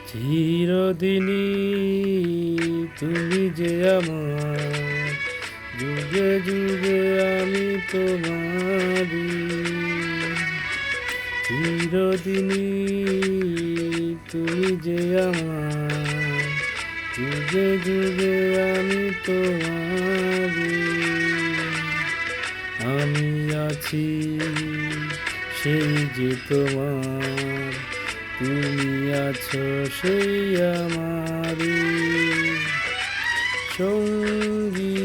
চিরদিনই তুমি যে আমার, যুগে যুগে আমি তোমারি। চিরদিনই তুমি যে আমার, যুগে যুগে আমি তোমারি। আমি আছি সেই যে তোমার, তুমি আছো সেই আমারই সঙ্গী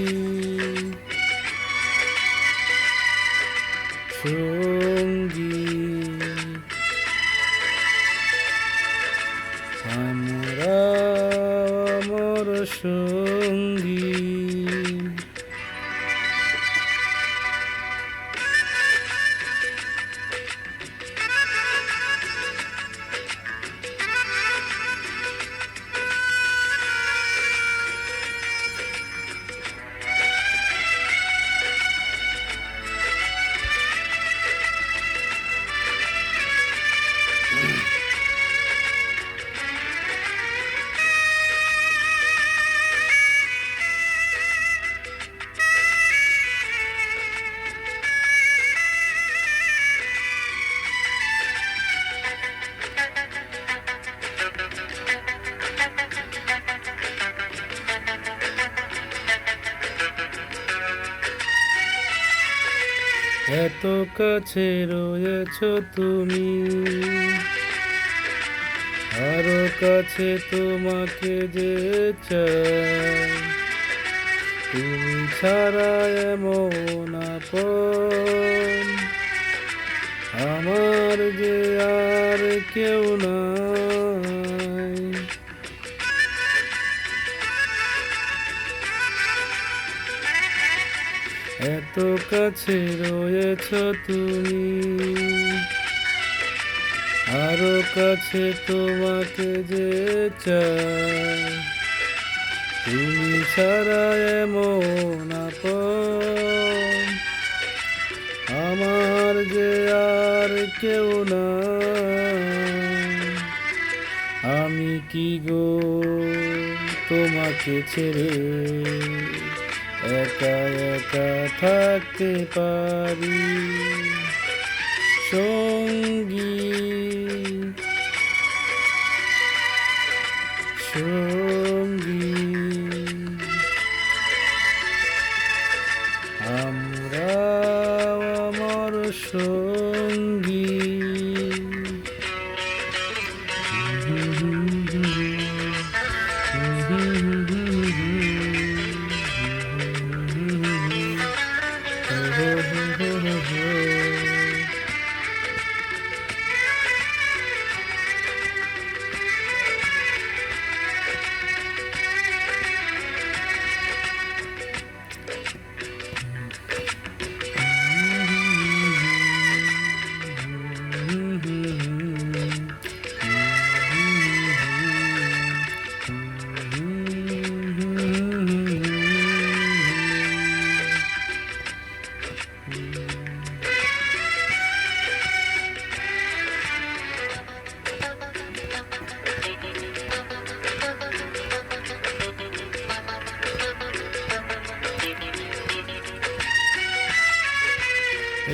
সঙ্গী। আমরা আমার সঙ্গী। এত কাছে রয়েছ তুমি, আরো কাছে তোমাকে যে চাই। তুমি ছাড়া এমন আপন আমার যে আর কেউ নাই। এত কাছে রয়েছ তুমি, আরো কাছে তোমাকে যে চাই। তুমি ছাড়া এমন আপন আমার যে আর কেউ নাই। আমি কি গো তোমাকে ছেড়ে একা একা থাকতে পারি সঙ্গী সঙ্গী। আমরা আমার সঙ্গী।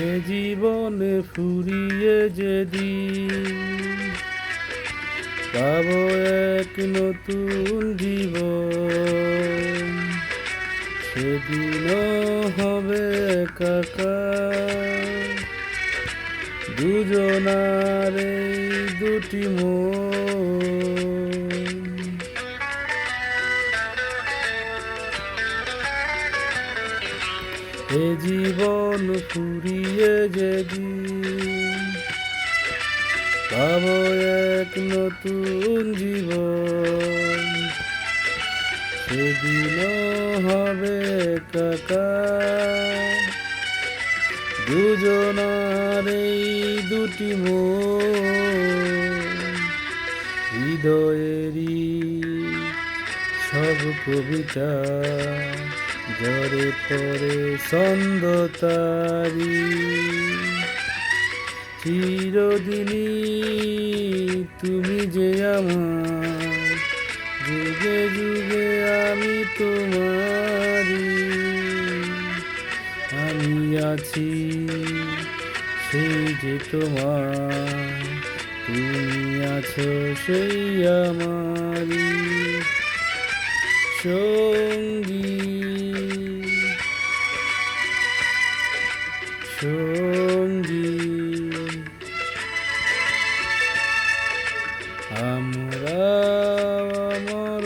এ জীবনে ফুরিয়ে যেদিন পাবো এক নতুন জীবন, সেদিনও হবে একাকার দুজনার এই দুটি মন। এ জীবন ফুরিয়ে যেদিন পাবো এক নতুন জীবন, সেদিনও হবে একাকার দুজনার এই দুটি মন। হৃদয়েরই সব কবিতা ঝরে পড়ে ছন্দ তারি। চিরদিনই তুমি যে আমার, যুগে যুগে আমি তোমারি। আমি আছি সেই যে তোমার, তুমি আছো সেই আমারি সঙ্গী সঙ্গী। আমরা আমার